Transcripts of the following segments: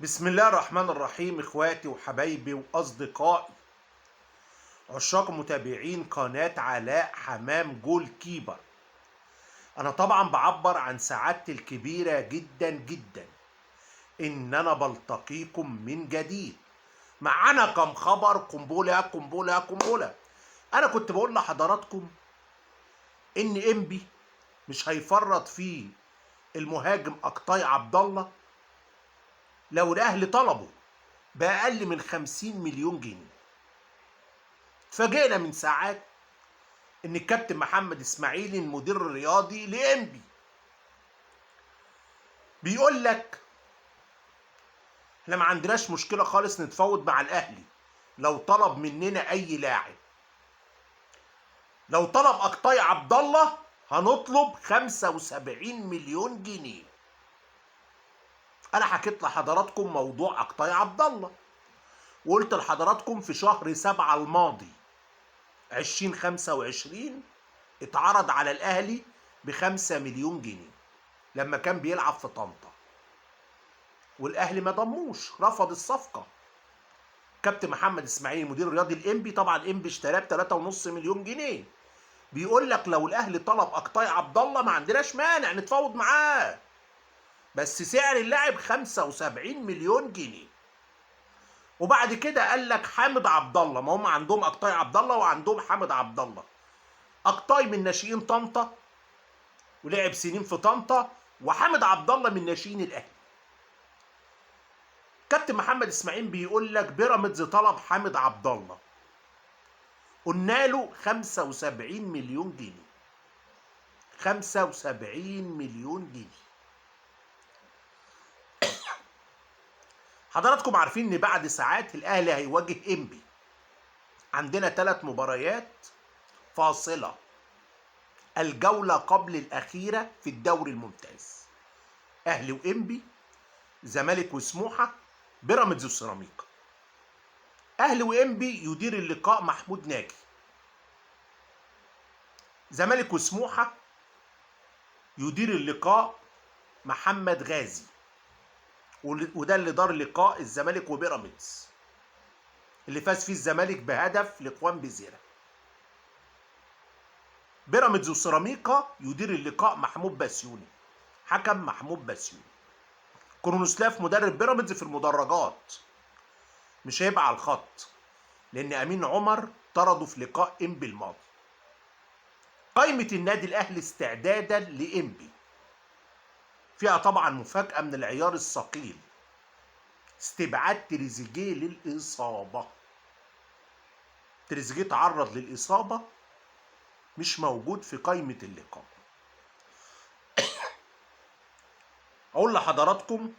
بسم الله الرحمن الرحيم. اخواتي وحبايبي واصدقائي عشاق متابعين قناة علاء حمام جول كيبر، انا طبعا بعبر عن سعادتي الكبيرة جدا جدا ان انا بلتقيكم من جديد. معانا كم خبر قنبلة قنبلة قنبلة. انا كنت بقول لحضراتكم ان انبي مش هيفرط في المهاجم اقطاي عبد الله لو الاهلي طلبه باقل من 50 مليون جنيه. اتفاجئنا من ساعات ان الكابتن محمد اسماعيل المدير الرياضي لانبي بيقول لك احنا ما عندناش مشكله خالص نتفاوض مع الاهلي لو طلب مننا اي لاعب. لو طلب اقطاي عبد الله هنطلب 75 مليون جنيه. انا حكيت لحضراتكم موضوع اقطاي عبد الله وقلت لحضراتكم في شهر 7 الماضي 2025 اتعرض على الاهلي ب5 مليون جنيه لما كان بيلعب في طنطا، والاهلي ما ضموش، رفض الصفقه. كابتن محمد اسماعيل مدير الرياضي الانبي، طبعا انبي اشتراه ب 3.5 مليون جنيه، بيقول لك لو الاهلي طلب اقطاي عبد الله ما عندناش مانع نتفاوض معاه، بس سعر اللاعب 75 مليون جنيه. وبعد كده قال لك حامد عبد الله، ما هم عندهم اقطاي عبد الله وعندهم حامد عبد الله. اقطاي من ناشئين طنطا ولعب سنين في طنطا، وحامد عبد الله من ناشئين الاهلي. كابتن محمد اسماعيل بيقول لك بيراميدز طلب حامد عبد الله، قلنا له 75 مليون جنيه. 75 مليون جنيه. حضراتكم عارفين ان بعد ساعات الاهلي هيواجه انبي. عندنا 3 مباريات فاصله، الجوله قبل الاخيره في الدوري الممتاز، اهلي وانبي، زمالك وسموحه، بيراميدز وسيراميكا. اهلي وانبي يدير اللقاء محمود ناجي، زمالك وسموحه يدير اللقاء محمد غازي، وده اللي دار لقاء الزمالك وبيراميدز اللي فاز فيه الزمالك بهدف لاخوان بزيرة. بيراميدز وسيراميكا يدير اللقاء محمود بسيوني، حكم محمود بسيوني. كرونوسلاف مدرب بيراميدز في المدرجات، مش هيبقى على الخط لان امين عمر طرده في لقاء انبي الماضي. قائمة النادي الاهلي استعدادا لانبي فيها طبعا مفاجأة من العيار الثقيل، استبعاد تريزيجيه للإصابة. تريزيجيه تعرض للإصابة، مش موجود في قائمة اللقاء. أقول لحضراتكم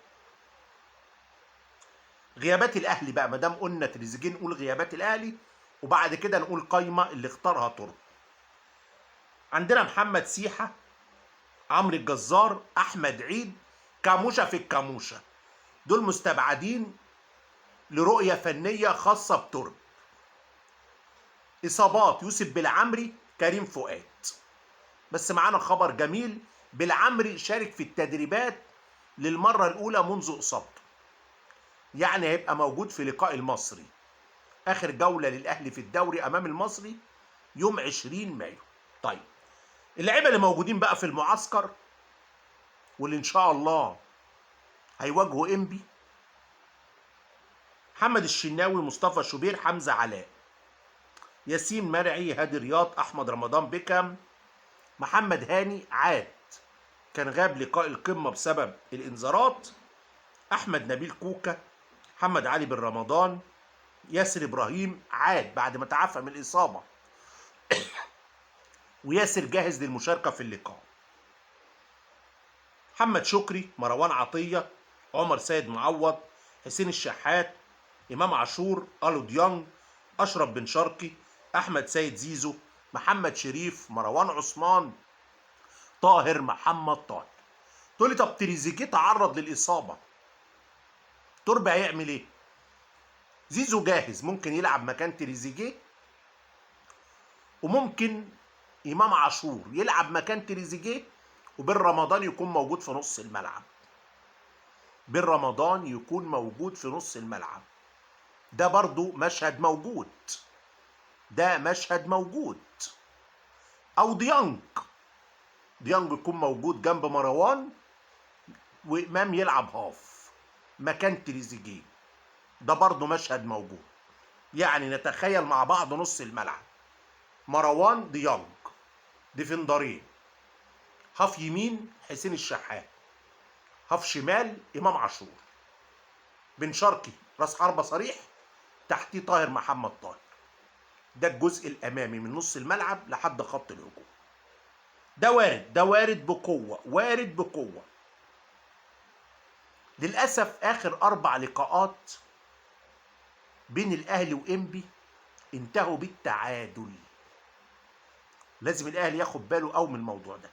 غيابات الأهلي بقى، ما دام قلنا تريزيجيه نقول غيابات الأهلي وبعد كده نقول قائمة اللي اختارها ترك. عندنا محمد سيحة، عمرو الجزار، أحمد عيد، كاموشة في الكاموشة، دول مستبعدين لرؤية فنية خاصة بترك. إصابات يوسف بالعمري، كريم فؤاد. بس معانا خبر جميل، بالعمري شارك في التدريبات للمرة الأولى منذ إصابته، يعني هيبقى موجود في لقاء المصري، آخر جولة للأهلي في الدوري أمام المصري يوم 20 مايو. طيب اللعيبة اللي موجودين بقى في المعسكر واللي إن شاء الله هيواجهوا إنبي: محمد الشناوي، مصطفى شوبير، حمزة علاء، ياسين مرعي، هادي رياض، أحمد رمضان بيكام، محمد هاني عاد كان غاب لقاء القمة بسبب الإنذارات، أحمد نبيل كوكا، محمد علي بن رمضان، ياسر إبراهيم عاد بعد ما تعافى من الإصابة، وياسر جاهز للمشاركة في اللقاء. محمد شكري، مروان عطية، عمر سيد معوض، حسين الشحات، إمام عاشور، ألو ديانج، أشرف بن شرقي، أحمد سيد زيزو، محمد شريف، مروان عثمان، طاهر محمد طاهر. تقول لي طب تريزيجيه تعرض للإصابة، تربي هيعمل إيه؟ زيزو جاهز، ممكن يلعب مكان تريزيجيه، وممكن إمام عاشور يلعب مكان تريزيجيه، وبن رمضان يكون موجود في نص الملعب. بن رمضان يكون موجود في نص الملعب. ده برضو مشهد موجود، ده مشهد موجود. او ديانج يكون موجود جنب مروان، وامام يلعب هاف مكان تريزيجيه. ده برضو مشهد موجود. يعني نتخيل مع بعض نص الملعب: مروان، ديانج، ديفندرين، هاف يمين حسين الشحات، هاف شمال امام عاشور، بن شرقي راس حربة صريح، تحتيه طاهر محمد طاهر. ده الجزء الامامي من نص الملعب لحد خط الهجوم. ده وارد، ده وارد بقوه، وارد بقوه. للاسف اخر 4 لقاءات بين الاهلي وانبي انتهوا بالتعادل. لازم الاهلي ياخد باله قوي من الموضوع ده.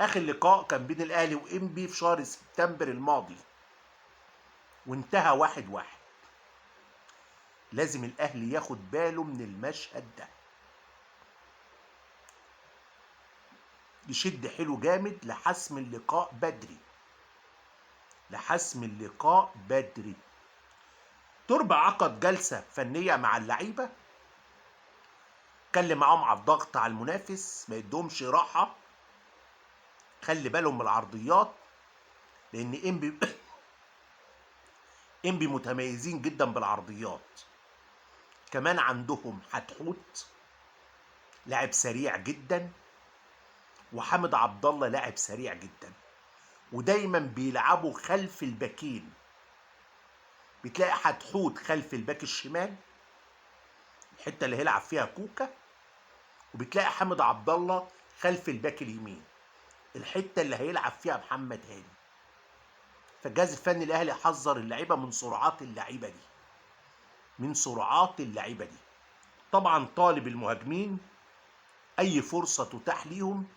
اخر لقاء كان بين الاهلي وانبي في شهر سبتمبر الماضي وانتهى 1-1. لازم الاهلي ياخد باله من المشهد ده، يشد حيله جامد لحسم اللقاء بدري، لحسم اللقاء بدري. تربة عقد جلسة فنية مع اللعيبة، اتكلم معاهم على الضغط على المنافس، ما يدهمش راحة، خلي بالهم من العرضيات، لان انبي متميزين جدا بالعرضيات. كمان عندهم حتحوت لاعب سريع جدا، وحامد عبد الله لاعب سريع جدا، ودايما بيلعبوا خلف الباكين. بتلاقي حتحوت خلف الباك الشمال، الحته اللي هيلعب فيها كوكا، وبتلاقي حامد عبد الله خلف الباك اليمين، الحته اللي هيلعب فيها محمد هاني. فالجهاز الفني الاهلي حذر اللعيبه من سرعات اللعيبه دي، من سرعات اللعيبه دي. طبعا طالب المهاجمين اي فرصه تتاح ليهم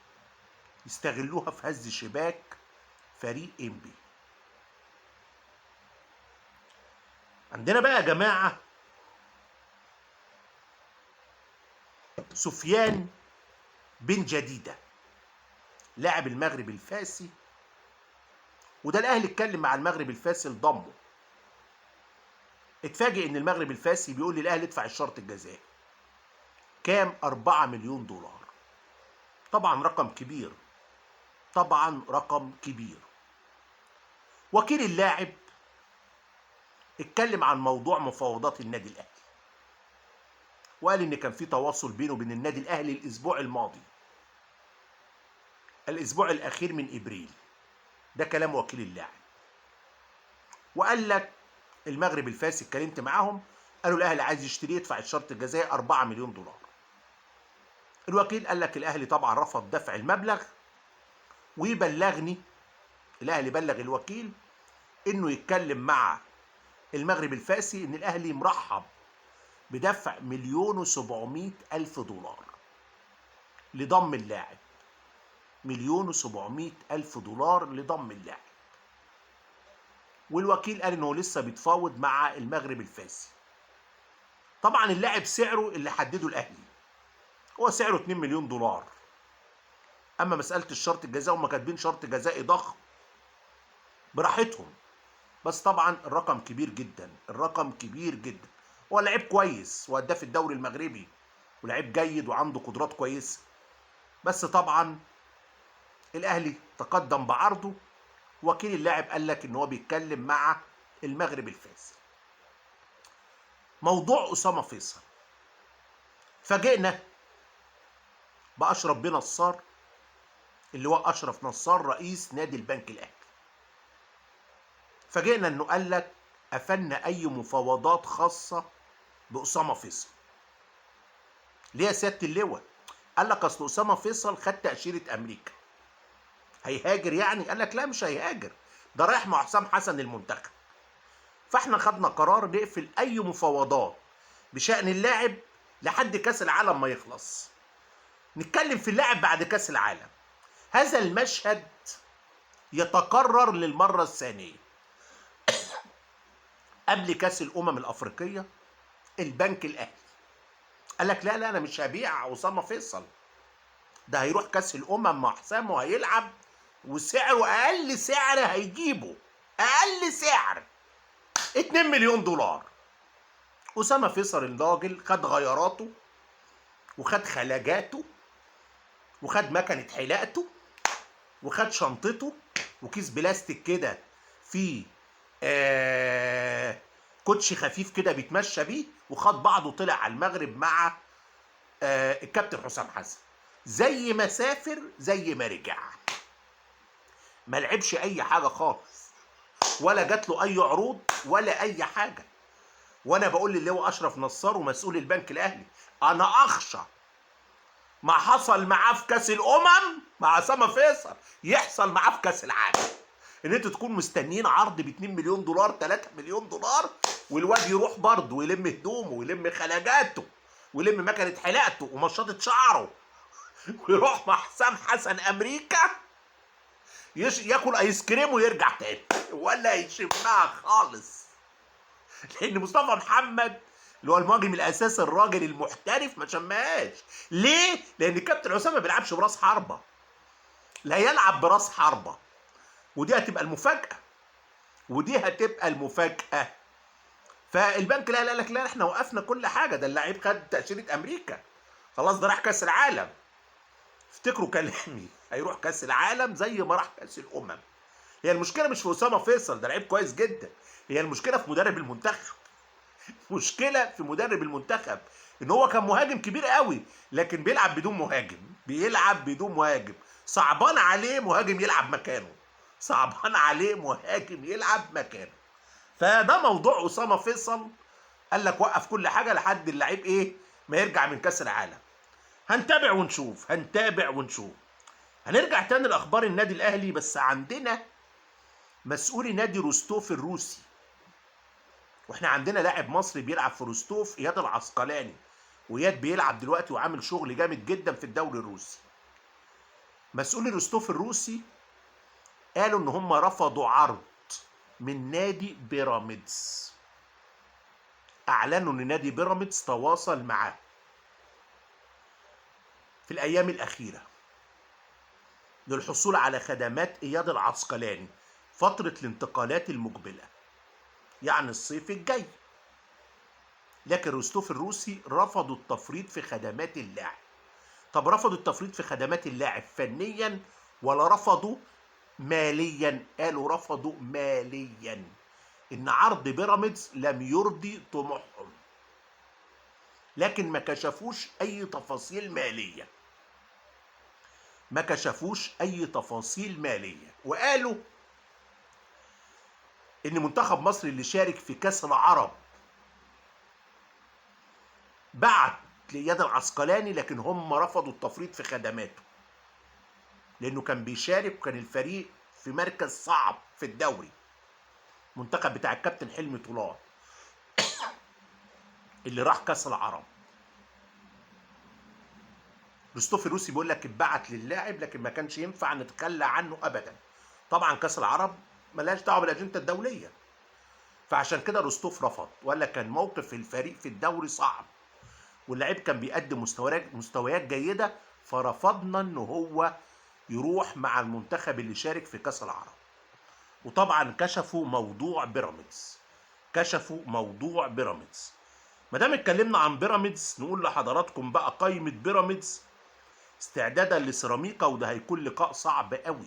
يستغلوها في هز شباك فريق انبي. عندنا بقى يا جماعه سفيان بن جديده لاعب المغرب الفاسي، وده الاهلي اتكلم مع المغرب الفاسي لضمه. اتفاجئ ان المغرب الفاسي بيقول للاهلي ادفع الشرط الجزائي. كام؟ 4 مليون دولار. طبعا رقم كبير، طبعا رقم كبير. وكيل اللاعب اتكلم عن موضوع مفاوضات النادي الاهلي، وقال ان كان في تواصل بينه وبين النادي الاهلي الاسبوع الماضي، الاسبوع الاخير من ابريل. ده كلام وكيل اللاعب. وقال لك المغرب الفاسي اتكلمت معاهم، قالوا الاهلي عايز يشتريه يدفع الشرط الجزائي 4 مليون دولار. الوكيل قال لك الاهلي طبعا رفض دفع المبلغ، ويبلغني الاهلي بلغ الوكيل انه يتكلم مع المغرب الفاسي ان الاهلي مرحب بدفع 1,700,000 دولار لضم اللاعب. 1,700,000 دولار لضم اللاعب. والوكيل قال انه لسه بيتفاوض مع المغرب الفاسي. طبعا اللاعب سعره اللي حدده الاهلي هو سعره 2 مليون دولار. اما مساله الشرط الجزائي، هم كاتبين شرط جزائي ضخم براحتهم، بس طبعا الرقم كبير جدا، الرقم كبير جدا. هو لعيب كويس وهداف الدوري المغربي ولعيب جيد وعنده قدرات كويسه، بس طبعا الاهلي تقدم بعرضه. وكيل اللاعب قال لك ان هو بيتكلم مع المغرب الفاسي. موضوع اسامه فيصل، فاجئنا باشرف بن نصار اللي هو اشرف نصار رئيس نادي البنك الاهلي. فاجئنا انه قال لك قفلنا اي مفاوضات خاصه باسامه فيصل. ليه يا سياده اللواء؟ قال لك اصل اسامه فيصل خد تاشيره امريكا، هيهاجر يعني؟ قال لك لا مش هيهاجر، ده رايح مع حسام حسن المنتخب. فاحنا خدنا قرار نقفل اي مفاوضات بشأن اللاعب لحد كاس العالم ما يخلص، نتكلم في اللاعب بعد كاس العالم. هذا المشهد يتكرر للمره الثانيه. قبل كاس الامم الافريقيه البنك الاهلي قال لك لا انا مش هبيع اسامه فيصل، ده هيروح كاس الامم مع حسام وهيلعب وسعره اقل سعر هيجيبه، اقل سعر 2 مليون دولار. اسامه فيصل الراجل خد غياراته وخد خلاجاته وخد مكنه حلاقته وخد شنطته وكيس بلاستيك كده فيه كوتشي خفيف كده بيتمشى بيه، وخد بعضه وطلع على المغرب مع الكابتن حسام حسن. زي ما سافر زي ما رجع، ما لعبش اي حاجه خالص، ولا جات له اي عروض ولا اي حاجه. وانا بقول للواء اشرف نصار ومسؤول البنك الاهلي، انا اخشى ما حصل معاه في كاس الامم مع اسامه فيصل يحصل معاه في كاس العالم. ان انتوا تكونوا مستنيين عرض ب 2 مليون دولار 3 مليون دولار، والواد يروح برضه ويلم هدومه ويلم خلاجاته ويلم مكنه حلاقته ومشطه شعره ويروح مع حسام حسن امريكا ياكل ايس كريم ويرجع تاني، ولا يشمها خالص. لان مصطفى محمد اللي هو المهاجم الاساسي الراجل المحترف ما شمهاش. ليه؟ لان كابتن اسامه ما بيلعبش براس حربه، لا يلعب براس حربه. ودي هتبقى المفاجاه، ودي هتبقى المفاجاه. فالبنك الاهلي قال لك لا، احنا وقفنا كل حاجه، ده اللاعب خد تاشيره امريكا خلاص، ده راح كاس العالم. افتكروا كلامي، هيروح كاس العالم زي ما راح كاس الامم. هي المشكله مش في اسامه فيصل، ده لعيب كويس جدا، هي المشكله في مدرب المنتخب. مشكله في مدرب المنتخب ان هو كان مهاجم كبير قوي لكن بيلعب بدون مهاجم، بيلعب بدون مهاجم. صعبان عليه مهاجم يلعب مكانه، صعبان عليه مهاجم يلعب مكانه. فده موضوع اسامه فيصل. قال لك وقف كل حاجه لحد اللعيب ايه ما يرجع من كاس العالم. هنتابع ونشوف، هنتابع ونشوف. هنرجع تاني لاخبار النادي الاهلي، بس عندنا مسؤول نادي روستوف الروسي، واحنا عندنا لاعب مصري بيلعب في روستوف، اياد العسقلاني، واياد بيلعب دلوقتي وعامل شغل جامد جدا في الدوري الروسي. مسؤول روستوف الروسي قالوا ان هم رفضوا عرض من نادي بيراميدز، اعلنوا ان نادي بيراميدز تواصل معاه في الايام الاخيره للحصول على خدمات اياد العسقلاني فتره الانتقالات المقبله، يعني الصيف الجاي. لكن روستوف الروسي رفضوا التفريط في خدمات اللاعب. طب رفضوا التفريط في خدمات اللاعب فنيا ولا رفضوا ماليا؟ قالوا رفضوا ماليا، ان عرض بيراميدز لم يرضي طموحهم، لكن ما كشفوش اي تفاصيل ماليه، ما كشفوش اي تفاصيل ماليه. وقالوا ان منتخب مصر اللي شارك في كاس العرب بعت لإياد العسقلاني، لكن هم رفضوا التفريط في خدماته لانه كان بيشارك وكان الفريق في مركز صعب في الدوري، منتخب بتاع الكابتن حلمي طولان اللي راح كاس العرب. روستوف الروسي بيقول لك اتبعت للاعب لكن ما كانش ينفع نتخلى عنه ابدا. طبعا كاس العرب ملهاش دعوه بالاجنده الدوليه، فعشان كده روستوف رفض وقال لك كان موقف الفريق في الدوري صعب واللاعب كان بيقدم مستويات جيده، فرفضنا ان هو يروح مع المنتخب اللي شارك في كاس العرب. وطبعا كشفوا موضوع بيراميدز، كشفوا موضوع بيراميدز. ما دام اتكلمنا عن بيراميدز نقول لحضراتكم بقى قائمه بيراميدز استعدادا لسيراميكا، وده هيكون لقاء صعب قوي.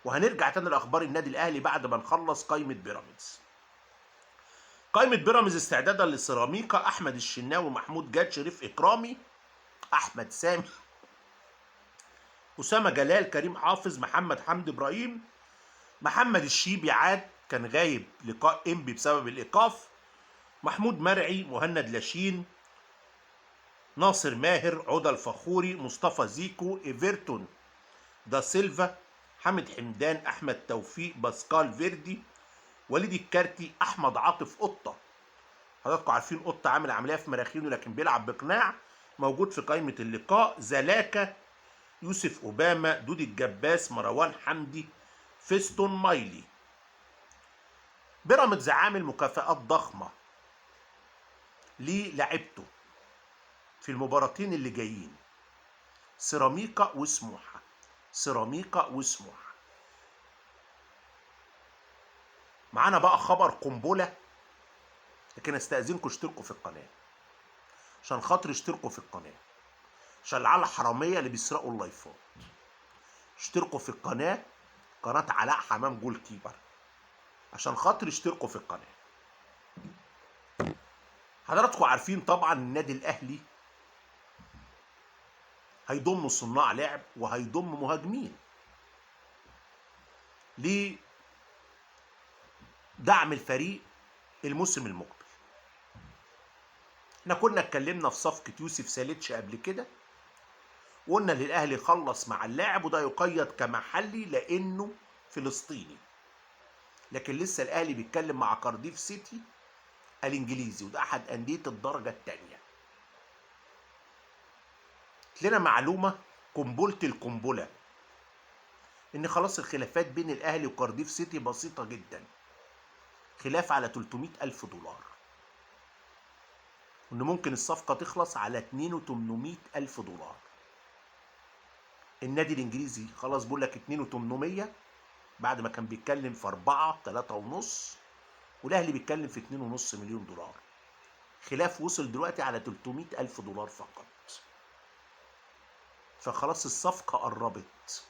وهنرجع تاني لاخبار النادي الاهلي بعد ما نخلص قائمه بيراميدز. قائمه بيراميدز استعدادا لسيراميكا: احمد الشناوي، محمود جاد، شريف اكرامي، احمد سامي، اسامه جلال، كريم حافظ، محمد حمدي ابراهيم، محمد الشيبي عاد كان غايب لقاء انبي بسبب الايقاف، محمود مرعي، مهند لاشين، ناصر ماهر، عودة الفخوري، مصطفى زيكو، ايفرتون دا سيلفا، حامد حمدان، احمد توفيق، باسكال فيردي، وليد الكارتي، احمد عاطف قطه. حضراتكم عارفين قطه عامل عمليه في مراخينه لكن بيلعب باقناع، موجود في قائمه اللقاء. زلاكا، يوسف اوباما، دودي الجباس، مروان حمدي، فيستون مايلي. بيراميدز عامل مكافآت ضخمه للاعيبته في المباراتين اللي جايين، سيراميكا وسموحه. سيراميكا وسموحه. معانا بقى خبر قنبله، لكن استاذنكم اشتركوا في القناه، عشان خاطر اشتركوا في القناه، عشان العيال الحراميه اللي بيسرقوا اللايفات. اشتركوا في القناه، قناه علاء حمام جول كيبر، عشان خاطر اشتركوا في القناه. حضراتكم عارفين طبعا النادي الاهلي هيضم صناع لعب وهيضم مهاجمين لدعم الفريق الموسم المقبل. احنا كنا اتكلمنا في صفقة يوسف ساليتش قبل كده، وقلنا ان الاهلي خلص مع اللاعب وده يقيد كمحلي لانه فلسطيني، لكن لسه الاهلي بيتكلم مع كارديف سيتي الانجليزي، وده احد انديه الدرجه الثانيه. لنا معلومه قنبله القنبله، ان خلاص الخلافات بين الاهلي وكارديف سيتي بسيطه جدا، خلاف على 300,000 دولار، وان ممكن الصفقه تخلص على 2,800,000 دولار. النادي الانجليزي خلاص بيقول لك 2,800 بعد ما كان بيتكلم في 4 3.5، والاهلي بيتكلم في 2.5 مليون دولار. خلاف وصل دلوقتي على 300,000 دولار فقط. فخلاص الصفقه قربت.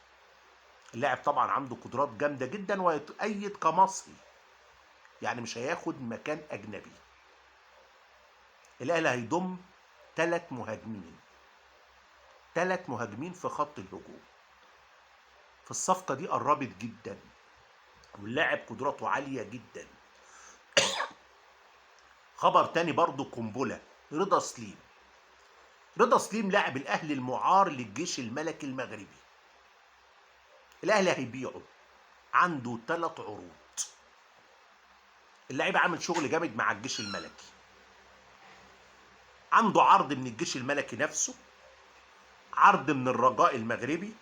اللاعب طبعا عنده قدرات جامده جدا ويتأيد كمصري، يعني مش هياخد مكان اجنبي. الاهلي هيضم 3 مهاجمين، 3 مهاجمين في خط الهجوم. فالصفقه دي قربت جدا، واللاعب قدراته عاليه جدا. خبر تاني برضو قنبله، رضا سليم. رضا سليم لاعب الاهلي المعار للجيش الملكي المغربي. الاهلي هيبيعه، عنده 3 عروض. اللاعب عامل شغل جامد مع الجيش الملكي، عنده عرض من الجيش الملكي نفسه، عرض من الرجاء المغربي،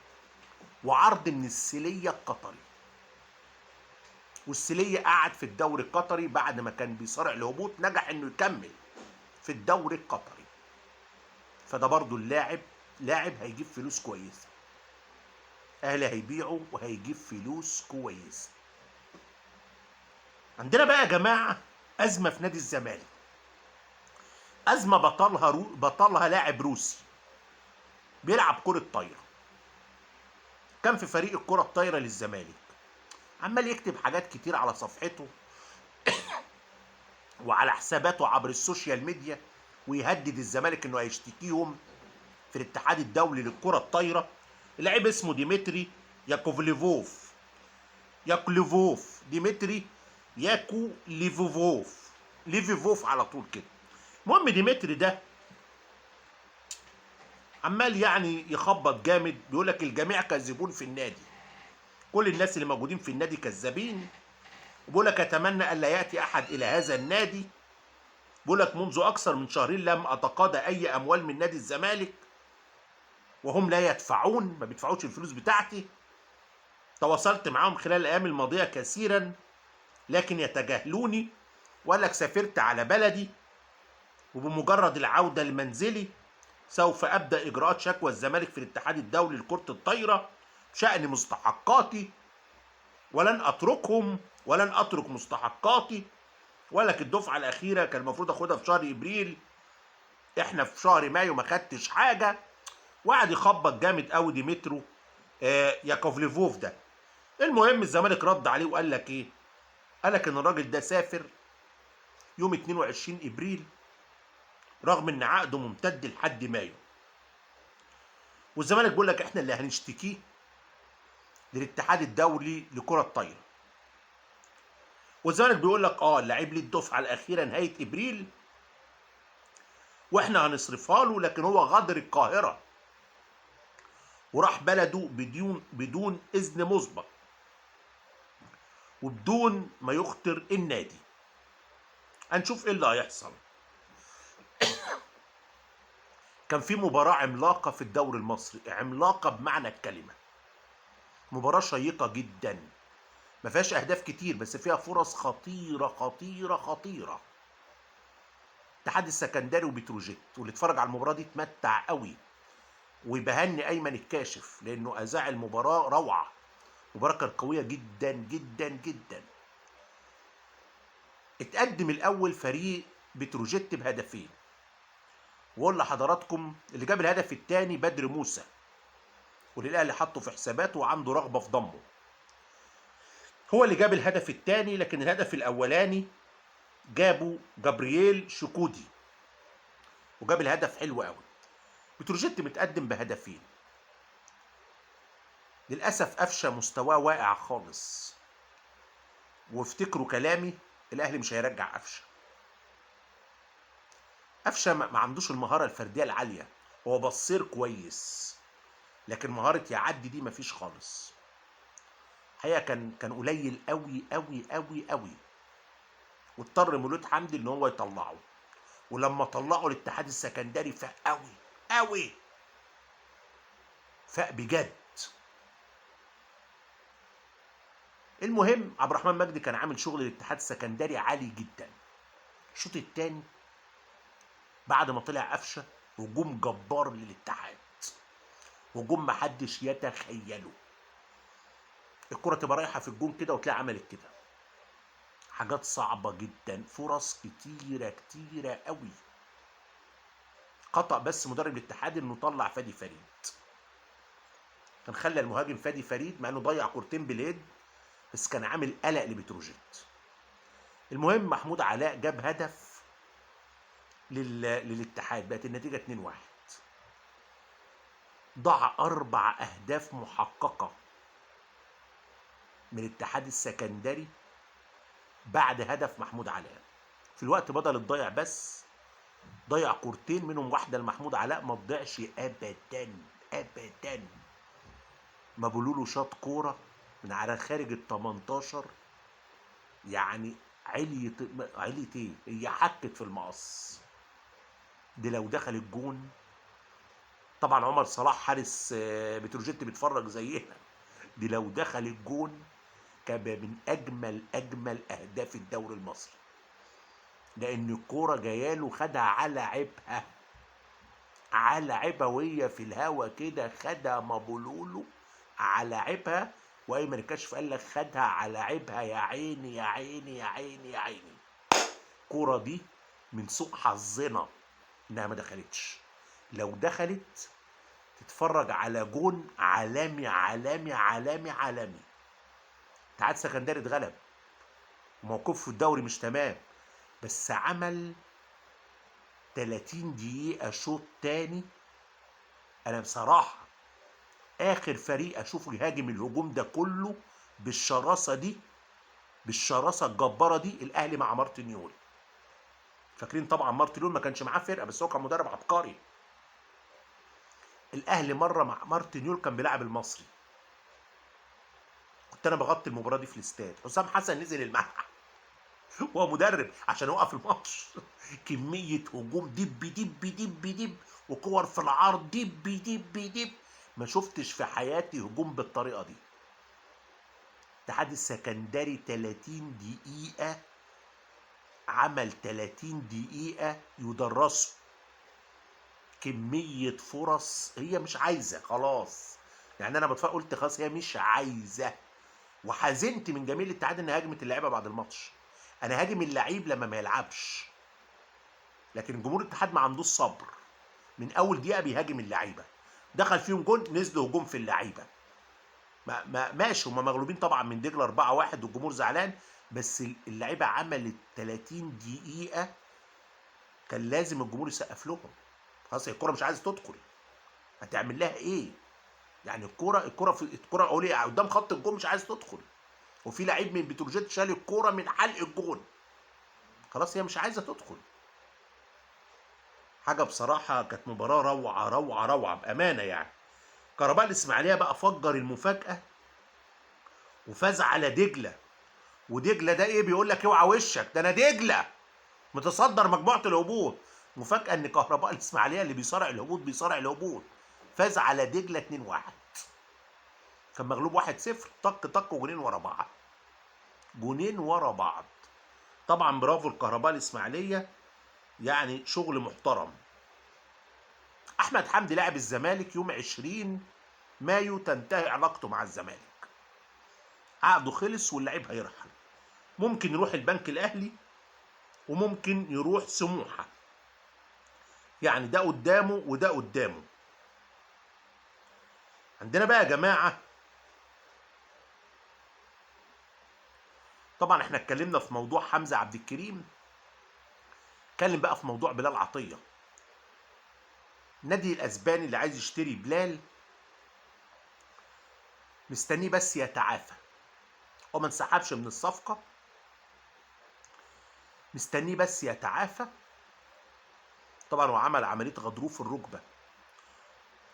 وعرض من السلية القطري. والسلية قعد في الدوري القطري بعد ما كان بيصارع الهبوط، نجح انه يكمل في الدوري القطري. فده برضو لاعب هيجيب فلوس كويسة. اهلي هيبيعه وهيجيب فلوس كويسة. عندنا بقى يا جماعة أزمة في نادي الزمالك. أزمة بطلها لاعب روسي بيلعب كرة طايرة، كان في فريق الكرة الطايرة للزمالك، عمال يكتب حاجات كتير على صفحته وعلى حساباته عبر السوشيال ميديا، ويهدد الزمالك انه هيشتكيهم في الاتحاد الدولي للكرة الطايرة. اللاعب اسمه ديمتري ياكوليفوف ديمتري ليفوفوف على طول كده. المهم ديمتري ده عمال يعني يخبط جامد، بيقول لك الجميع كاذبون في النادي، كل الناس اللي موجودين في النادي كذابين، وبيقول لك اتمنى الا ياتي احد الى هذا النادي. بيقول لك منذ اكثر من شهرين لم اتقاضى اي اموال من نادي الزمالك، وهم لا يدفعون، ما بيدفعوش الفلوس بتاعتي. تواصلت معاهم خلال الايام الماضيه كثيرا لكن يتجاهلوني. وقال لك سافرت على بلدي، وبمجرد العوده لمنزلي سوف ابدا اجراءات شكوى الزمالك في الاتحاد الدولي لكره الطايره بشان مستحقاتي، ولن اترك مستحقاتي. وقال لك الدفعه الاخيره كان المفروض اخدها في شهر ابريل، احنا في شهر مايو ما خدتش حاجه. وقعد يخبط جامد قوي ديمترو ياكوفليفوف ده. المهم الزمالك رد عليه وقال لك ايه؟ قال لك ان الراجل ده سافر يوم 22 ابريل رغم ان عقده ممتد لحد مايو، والزمالك بيقول لك احنا اللي هنشتكيه للاتحاد الدولي لكرة الطايرة. والزمالك بيقول لك اللاعب ليه الدفعة الأخيرة نهاية إبريل واحنا هنصرفها له، لكن هو غادر القاهرة وراح بلده بدون إذن مسبق وبدون ما يخطر النادي. هنشوف ايه اللي هيحصل. كان في مباراة عملاقة في الدوري المصري، عملاقة بمعنى الكلمة، مباراة شيقة جدا ما فيهاش اهداف كتير بس فيها فرص خطيرة خطيرة خطيرة. اتحاد السكندري وبتروجيت، واللي اتفرج على المباراة دي اتمتع قوي. وبهني ايمن الكاشف لانه اذاع المباراه روعه. مباراه كانت قويه جدا جدا جدا. اتقدم الاول فريق بتروجيت بهدفين، واقول لحضراتكم اللي جاب الهدف الثاني بدر موسى، واللي الاهلي حطه في حساباته وعنده رغبه في ضمه. هو اللي جاب الهدف الثاني، لكن الهدف الاولاني جابه جابرييل شكودي وجاب الهدف حلو قوي. بتروجيت متقدم بهدفين. للاسف قفشه مستواه واقع خالص، وافتكروا كلامي، الاهلي مش هيرجع قفشه. قفشه ما عندوش المهاره الفرديه العاليه، هو بصير كويس لكن مهاره يعدي دي مفيش خالص. الحقيقه كان قليل قوي قوي قوي قوي، واضطر مولود حمدي ان هو يطلعه، ولما طلعه الاتحاد السكندري فاق قوي قوي، فاق بجد. المهم عبد الرحمن مجدي كان عامل شغل الاتحاد السكندري عالي جدا. الشوط الثاني بعد ما طلع قفشه هجوم جبار للاتحاد، هجوم محدش يتخيله. الكره تبقى رايحه في الجون كده وتلاقي عملت كده، حاجات صعبه جدا، فرص كتيره كتيره قوي. خطأ بس مدرب الاتحاد انه طلع فادي فريد، كان خلى المهاجم فادي فريد مع انه ضيع كورتين بالهيد، بس كان عامل قلق لبتروجيت. المهم محمود علاء جاب هدف للاتحاد، بقت النتيجه 2-1. ضاع 4 أهداف محققه من الاتحاد السكندري بعد هدف محمود علاء. في الوقت بدل الضيع بس ضيع كورتين منهم واحده لمحمود علاء ما تضيعش ابدا ابدا. مبولولو شاط كوره من على خارج ال 18، يعني عليت ايه، هي حكت في المقص دي لو دخل الجون. طبعا عمر صلاح حارس بتروجيت بيتفرج زينا، دي لو دخل الجون كان من اجمل اهداف الدوري المصري، لان الكوره جاياله خدها على عيبها وهي في الهوا كده، خدها مبولولو على عيبها، وايمن الكشف قال لك خدها على عيبها. يا عيني يا عيني يا عيني يا عيني. الكوره دي من سوء حظنا انها ما دخلتش، لو دخلت تتفرج على جون عالمي عالمي عالمي عالمي. اتحاد سكندري اتغلب، موقفه في الدوري مش تمام، بس عمل 30 دقيقة شوط تاني. انا بصراحة اخر فريق اشوفه يهاجم الهجوم ده كله بالشراسة دي، بالشراسة الجبارة دي، الاهلي مع مارتن يول. فاكرين طبعا مارتن يول ما كانش معاه فرقة، بس هو كان مدرب عبقري. الاهلي مرة مع مارتن يول كان بيلعب المصري، كنت انا بغطي المباراة دي في الاستاد، حسام حسن نزل الملعب وهو مدرب عشان يوقف الماتش. كمية هجوم دب دب دب دب، وكور في العرض دب دب دب، ما شفتش في حياتي هجوم بالطريقة دي. الاتحاد السكندري 30 دقيقة عمل 30 دقيقة يدرسوا كمية فرص هي مش عايزة خلاص. يعني أنا بتفرج قلت خلاص هي مش عايزة، وحزنت من جميل الاتحاد إن هاجمت اللعيبة بعد الماتش. أنا هاجم اللعيب لما ما يلعبش، لكن جمهور الاتحاد ما عندوش صبر، من أول دقيقة بيهاجم اللعيبة، دخل فيهم جول نزلوا هجوم في اللعيبة. ماشي هم مغلوبين طبعا من دجله 4-1 والجمهور زعلان، بس اللعيبه عملت 30 دقيقه كان لازم الجمهور يسقف لهم. خلاص الكوره مش عايزه تدخل، هتعمل لها ايه؟ يعني الكوره اوليه قدام خط الجون مش عايز تدخل، وفي لعيب من بتروجيت شال الكوره من حلق الجون، خلاص هي مش عايزه تدخل. حاجه بصراحه كانت مباراه روعه روعه روعه بامانه يعني. كهرباء الاسماعيليه بقى فجر المفاجاه وفاز على دجله، ودجله ده ايه بيقول لك اوعى وشك، ده انا دجله متصدر مجموعه الهبوط. مفاجاه ان كهرباء الاسماعيليه اللي بيصارع الهبوط فاز على دجله 2-1. كان مغلوب 1-0، طق طق وجونين ورا بعض، جونين ورا بعض. طبعا برافو الكهرباء الاسماعيليه، يعني شغل محترم. احمد حمدي لاعب الزمالك يوم 20 مايو تنتهي علاقته مع الزمالك، عقده خلص واللعيب هيرحل. ممكن يروح البنك الاهلي وممكن يروح سموحه، يعني ده قدامه وده قدامه. عندنا بقى يا جماعه، طبعا احنا اتكلمنا في موضوع حمزه عبد الكريم، اتكلم بقى في موضوع بلال عطيه. النادي الاسباني اللي عايز يشتري بلال مستنيه بس يتعافى، هو ما انسحبش من الصفقه، مستنيه بس يتعافى. طبعا هو عمل عمليه غضروف الركبه،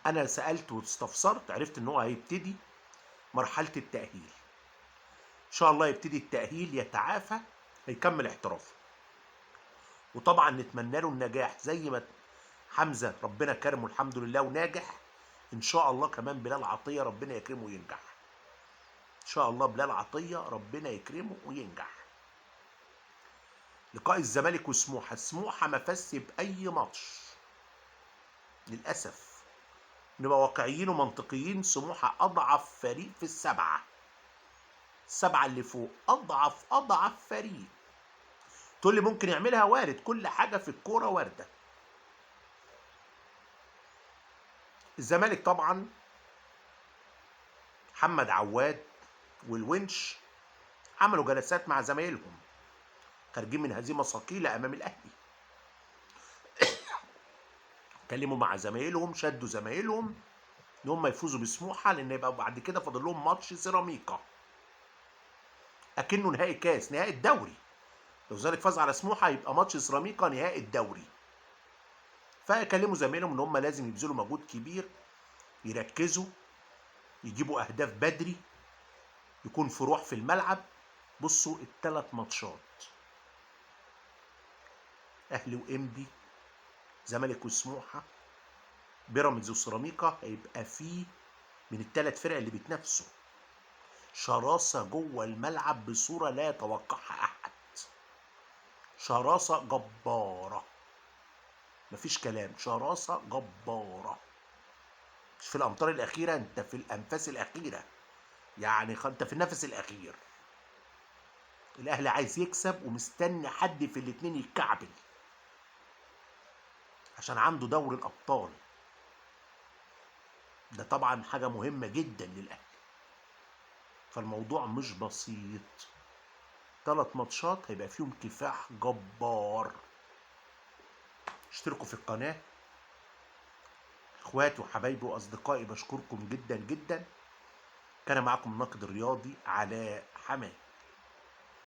انا سالت واستفسرت عرفت ان هو هيبتدي مرحله التاهيل، ان شاء الله يبتدي التاهيل يتعافى هيكمل احترافه. وطبعا نتمنى له النجاح زي ما حمزه ربنا كرمه الحمد لله وناجح، ان شاء الله كمان بلال عطيه ربنا يكرمه وينجح، ان شاء الله بلال عطيه ربنا يكرمه وينجح. لقاء الزمالك وسموحه، سموحه ما فازش باي ماتش للاسف، نبقى واقعيين ومنطقيين، سموحه اضعف فريق في السبعه اللي فوق، اضعف فريق. تقول لي ممكن يعملها، وارد، كل حاجه في الكوره وارده. الزمالك طبعا محمد عواد والونش عملوا جلسات مع زمايلهم خارجين من هزيمه ثقيله امام الاهلي، اتكلموا مع زمايلهم، شدوا زمايلهم ان هم يفوزوا بسموحه، لان يبقى بعد كده فاضل لهم ماتش سيراميكا اكنه نهائي كاس، نهائي الدوري. لو الزمالك فاز على سموحه يبقى ماتش سيراميكا نهائي الدوري. فكلموا زمايلهم ان هم لازم يبذلوا مجهود كبير، يركزوا، يجيبوا اهداف بدري، يكون في روح في الملعب. بصوا الثلاث ماتشات، اهلي وانبي، زمالك وسموحه، بيراميدز وسيراميكا، هيبقى فيه من الثلاث فرق اللي بيتنافسوا شراسه جوه الملعب بصوره لا يتوقعها احد، شراسه جباره، مفيش كلام، شراسه جباره. مش في الامتار الاخيره، انت في الانفاس الاخيره، يعني انت في النفس الاخير. الاهلي عايز يكسب ومستني حد في الاتنين يتكعبل عشان عنده دوري الابطال، ده طبعا حاجه مهمه جدا للاهلي. فالموضوع مش بسيط، 3 ماتشات هيبقى فيهم كفاح جبار. اشتركوا في القناه، اخواتي وحبايبي واصدقائي، بشكركم جدا جدا. كان معكم الناقد الرياضي علاء حماد.